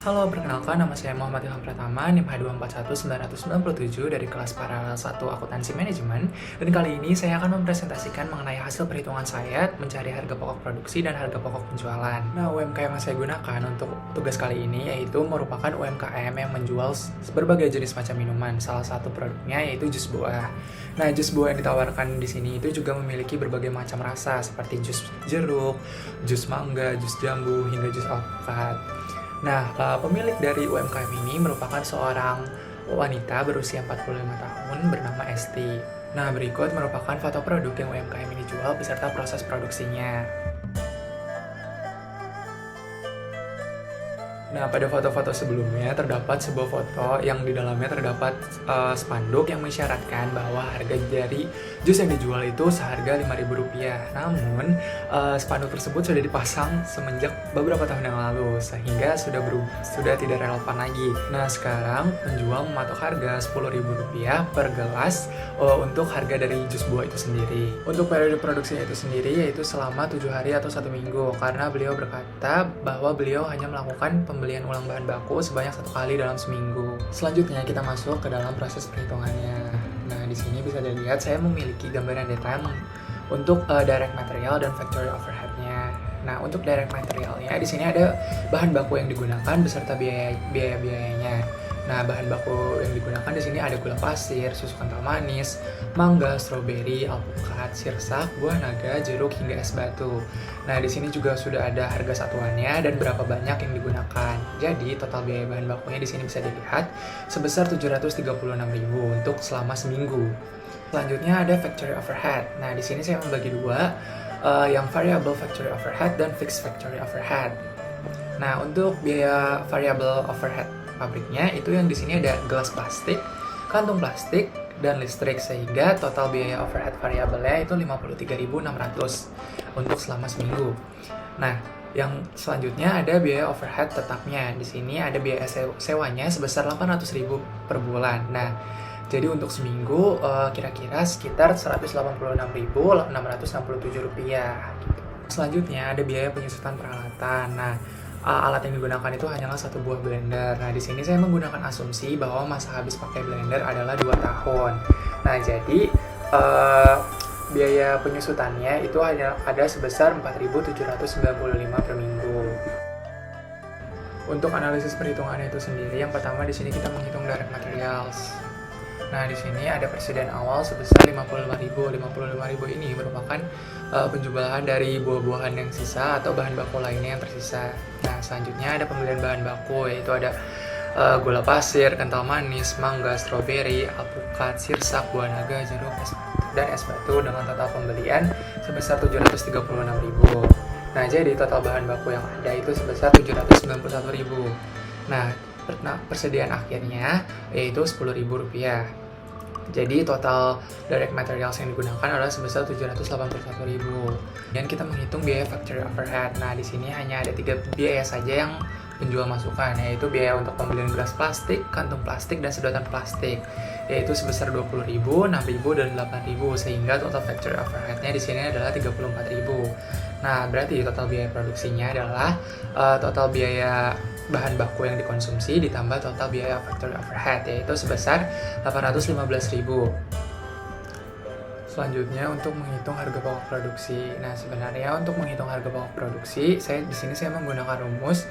Halo, perkenalkan nama saya Muhammad Ilham Pratama, NIM H241997 dari kelas Paralel 1 Akuntansi Manajemen. Dan kali ini saya akan mempresentasikan mengenai hasil perhitungan saya mencari harga pokok produksi dan harga pokok penjualan. Nah, UMKM yang saya gunakan untuk tugas kali ini yaitu merupakan UMKM yang menjual berbagai jenis macam minuman. Salah satu produknya yaitu jus buah. Nah, jus buah yang ditawarkan di sini itu juga memiliki berbagai macam rasa seperti jus jeruk, jus mangga, jus jambu, hingga jus alpukat. Nah, pemilik dari UMKM ini merupakan seorang wanita berusia 45 tahun bernama Esti. Nah, berikut merupakan foto produk yang UMKM ini jual beserta proses produksinya. Nah, pada foto-foto sebelumnya terdapat sebuah foto yang di dalamnya terdapat spanduk yang mengisyaratkan bahwa harga dari jus yang dijual itu seharga Rp5.000. Namun, spanduk tersebut sudah dipasang semenjak beberapa tahun yang lalu, sehingga sudah tidak relevan lagi. Nah, sekarang penjual mematok harga Rp10.000 per gelas untuk harga dari jus buah itu sendiri. Untuk periode produksinya itu sendiri yaitu selama 7 hari atau 1 minggu, karena beliau berkata bahwa beliau hanya melakukan pembelian ulang bahan baku sebanyak 1 kali dalam seminggu. Selanjutnya kita masuk ke dalam proses perhitungannya. Nah, di sini bisa dilihat saya memiliki gambaran detail untuk direct material dan factory overhead-nya. Nah, untuk direct materialnya di sini ada bahan baku yang digunakan beserta biaya-biayanya. Nah, bahan baku yang digunakan di sini ada gula pasir, susu kental manis, mangga, stroberi, alpukat, sirsak, buah naga, jeruk, hingga es batu. Nah, di sini juga sudah ada harga satuannya dan berapa banyak yang digunakan. Jadi, total biaya bahan bakunya di sini bisa dilihat sebesar Rp736.000 untuk selama seminggu. Selanjutnya ada factory overhead. Nah, di sini saya membagi dua, yang variable factory overhead dan fixed factory overhead. Nah, untuk biaya variable overhead pabriknya itu yang di sini ada gelas plastik, kantung plastik, dan listrik, sehingga total biaya overhead variabelnya itu Rp53.600 untuk selama seminggu. Nah, yang selanjutnya ada biaya overhead tetapnya. Di sini ada biaya sewanya sebesar Rp800.000 per bulan. Nah, jadi untuk seminggu kira-kira sekitar Rp186.667. Selanjutnya ada biaya penyusutan peralatan. Nah, alat yang digunakan itu hanyalah satu buah blender. Nah, di sini saya menggunakan asumsi bahwa masa habis pakai blender adalah 2 tahun. Nah, jadi biaya penyusutannya itu hanya ada sebesar Rp4.795 per minggu. Untuk analisis perhitungannya itu sendiri, yang pertama di sini kita menghitung direct materials. Nah, di sini ada persediaan awal sebesar Rp55.000. Rp55.000 ini merupakan penjumlahan dari buah-buahan yang sisa atau bahan baku lainnya yang tersisa. Nah, selanjutnya ada pembelian bahan baku, yaitu ada gula pasir, kental manis, mangga, stroberi, alpukat, sirsak, buah naga, jeruk, dan es batu dengan total pembelian sebesar Rp736.000. Nah, jadi total bahan baku yang ada itu sebesar Rp791.000. Nah, persediaan akhirnya yaitu Rp10.000. Jadi total direct materials yang digunakan adalah sebesar Rp781.000. Dan kita menghitung biaya factory overhead. Nah, di sini hanya ada 3 biaya saja yang penjual masukkan, yaitu biaya untuk pembelian gelas plastik, kantung plastik, dan sedotan plastik, yaitu sebesar Rp20.000, Rp6.000, dan Rp8.000, sehingga total factory overhead-nya di sini adalah Rp34.000. Nah, berarti total biaya produksinya adalah total biaya bahan baku yang dikonsumsi ditambah total biaya factory overhead, yaitu sebesar Rp815.000. Selanjutnya untuk menghitung harga pokok produksi. Nah, sebenarnya untuk menghitung harga pokok produksi, di sini saya menggunakan rumus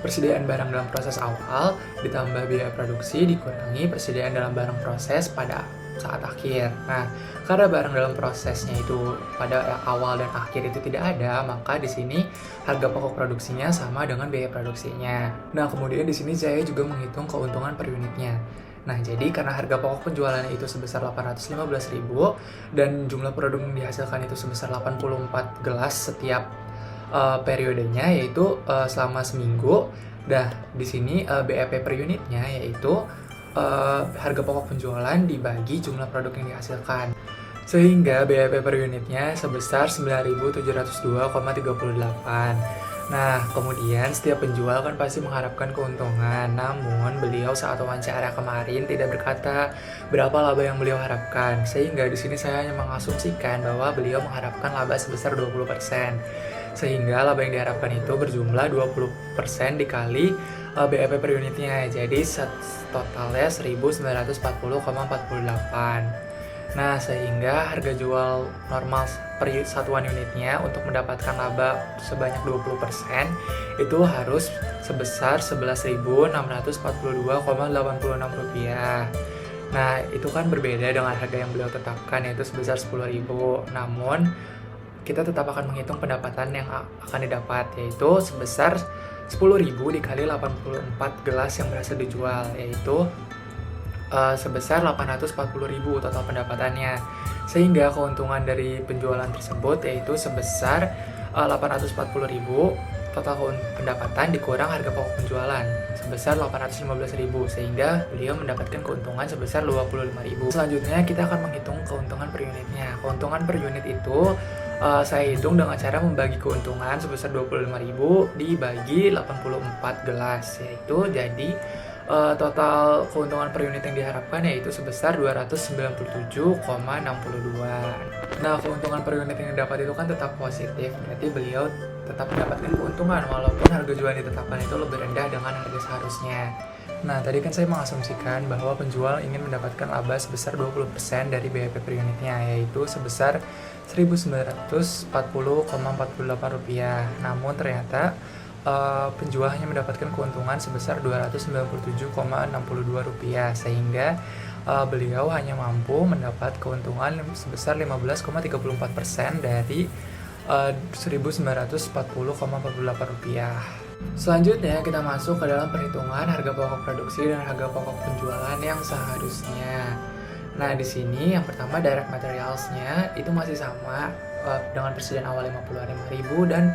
persediaan barang dalam proses awal ditambah biaya produksi dikurangi persediaan dalam barang proses pada saat akhir. Nah, karena barang dalam prosesnya itu pada awal dan akhir itu tidak ada, maka di sini harga pokok produksinya sama dengan biaya produksinya. Nah, kemudian di sini saya juga menghitung keuntungan per unitnya. Nah, jadi karena harga pokok penjualan itu sebesar Rp815.000 dan jumlah produk yang dihasilkan itu sebesar 84 gelas setiap periodenya, yaitu selama seminggu. Nah, di sini BEP per unitnya yaitu harga pokok penjualan dibagi jumlah produk yang dihasilkan, sehingga BEP per unitnya sebesar Rp9.072,38. Nah, kemudian setiap penjual kan pasti mengharapkan keuntungan. Namun, beliau saat wawancara kemarin tidak berkata berapa laba yang beliau harapkan. Sehingga di sini saya hanya mengasumsikan bahwa beliau mengharapkan laba sebesar 20%. Sehingga laba yang diharapkan itu berjumlah 20% dikali BEP per unitnya. Jadi totalnya 1940,48. Nah, sehingga harga jual normal per satuan unitnya untuk mendapatkan laba sebanyak 20% itu harus sebesar Rp11.642,86. Nah, itu kan berbeda dengan harga yang beliau tetapkan, yaitu sebesar Rp10.000. Namun, kita tetap akan menghitung pendapatan yang akan didapat, yaitu sebesar 10.000 dikali 84 gelas yang berhasil dijual, yaitu sebesar 840.000 total pendapatannya. Sehingga keuntungan dari penjualan tersebut yaitu sebesar 840.000 total pendapatan dikurang harga pokok penjualan sebesar 815.000, sehingga beliau mendapatkan keuntungan sebesar 25.000. Selanjutnya kita akan menghitung keuntungan per unitnya. Keuntungan per unit itu saya hitung dengan cara membagi keuntungan sebesar 25.000 dibagi 84 gelas, yaitu jadi total keuntungan per unit yang diharapkan yaitu sebesar 297,62. Nah, keuntungan per unit yang didapat itu kan tetap positif, berarti beliau tetap mendapatkan keuntungan walaupun harga jual yang ditetapkan itu lebih rendah dengan harga seharusnya. Nah, tadi kan saya mengasumsikan bahwa penjual ingin mendapatkan laba sebesar 20% dari BEP per unitnya, yaitu sebesar Rp1.940,48. Namun ternyata penjual hanya mendapatkan keuntungan sebesar Rp297,62, sehingga beliau hanya mampu mendapat keuntungan sebesar 15,34% dari Rp1.940,48. Selanjutnya kita masuk ke dalam perhitungan harga pokok produksi dan harga pokok penjualan yang seharusnya. Nah, di sini yang pertama direct materials-nya itu masih sama dengan persediaan awal Rp55.000 dan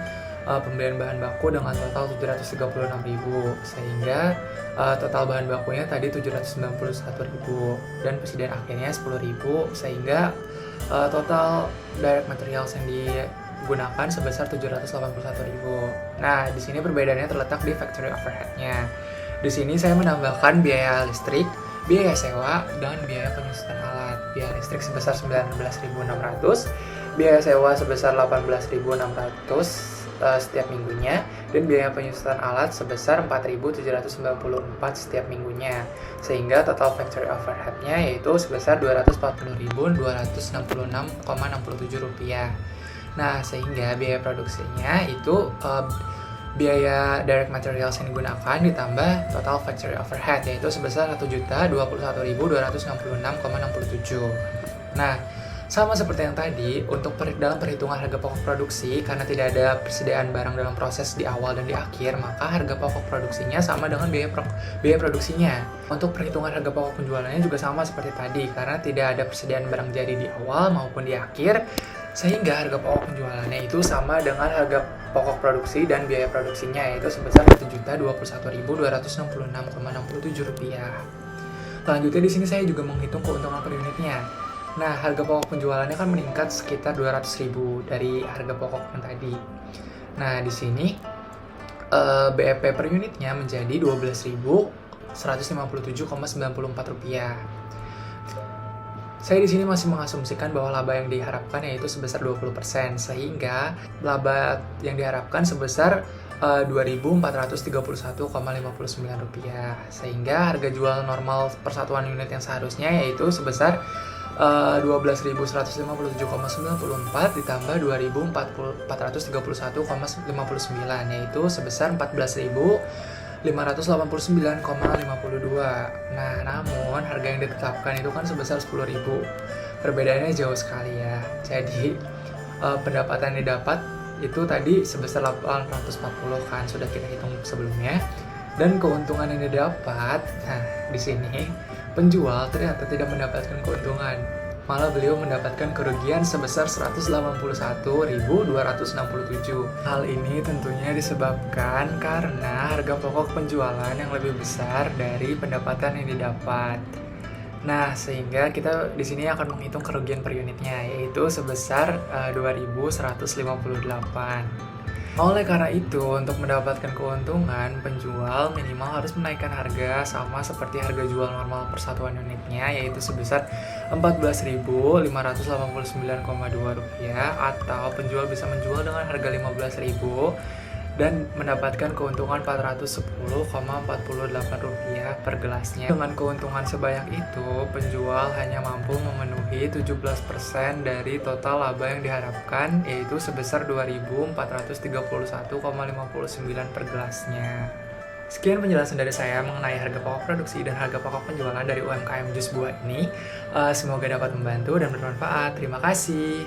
pembelian bahan baku dengan total Rp736.000, sehingga total bahan bakunya tadi Rp791.000 dan persediaan akhirnya Rp10.000, sehingga total direct materials yang digunakan sebesar Rp781.000. Nah, di sini perbedaannya terletak di factory overhead-nya. Di sini saya menambahkan biaya listrik, biaya sewa, dan biaya penyusutan alat. Biaya listrik sebesar Rp19.600, biaya sewa sebesar Rp18.600 setiap minggunya, dan biaya penyusutan alat sebesar Rp4.794 setiap minggunya, sehingga total factory overhead-nya yaitu sebesar Rp240.266,67. Nah, sehingga biaya produksinya itu biaya direct materials yang digunakan ditambah total factory overhead yaitu sebesar Rp1.021.266,67. Nah, sama seperti yang tadi, untuk dalam perhitungan harga pokok produksi, karena tidak ada persediaan barang dalam proses di awal dan di akhir, maka harga pokok produksinya sama dengan biaya produksinya. Untuk perhitungan harga pokok penjualannya juga sama seperti tadi, karena tidak ada persediaan barang jadi di awal maupun di akhir, sehingga harga pokok penjualannya itu sama dengan harga pokok produksi dan biaya produksinya, yaitu sebesar Rp1.021.266,67. Selanjutnya di sini saya juga menghitung keuntungan per unitnya. Nah, harga pokok penjualannya kan meningkat sekitar 200.000 dari harga pokok yang tadi. Nah, di sini BEP per unitnya menjadi Rp12.157,94. Saya di sini masih mengasumsikan bahwa laba yang diharapkan yaitu sebesar 20%, sehingga laba yang diharapkan sebesar Rp2.431,59, sehingga harga jual normal persatuan unit yang seharusnya yaitu sebesar Rp12.157,94 ditambah Rp2.431,59, yaitu sebesar Rp14.589,52. Nah, namun harga yang ditetapkan itu kan sebesar Rp10.000. Perbedaannya jauh sekali ya. Jadi pendapatan yang didapat itu tadi sebesar 840 kan, sudah kita hitung sebelumnya. Dan keuntungan yang didapat, nah di sini penjual ternyata tidak mendapatkan keuntungan, malah beliau mendapatkan kerugian sebesar Rp181.267. Hal ini tentunya disebabkan karena harga pokok penjualan yang lebih besar dari pendapatan yang didapat. Nah, sehingga kita di sini akan menghitung kerugian per unitnya, yaitu sebesar 2.158. Oleh karena itu, untuk mendapatkan keuntungan, penjual minimal harus menaikkan harga sama seperti harga jual normal per satuan unitnya, yaitu sebesar Rp14.589,2, atau penjual bisa menjual dengan harga Rp15.000 dan mendapatkan keuntungan Rp410,48 per gelasnya. Dengan keuntungan sebanyak itu, penjual hanya mampu memenuhi 17% dari total laba yang diharapkan, yaitu sebesar Rp2.431,59 per gelasnya. Sekian penjelasan dari saya mengenai harga pokok produksi dan harga pokok penjualan dari UMKM jus buah ini. Semoga dapat membantu dan bermanfaat. Terima kasih.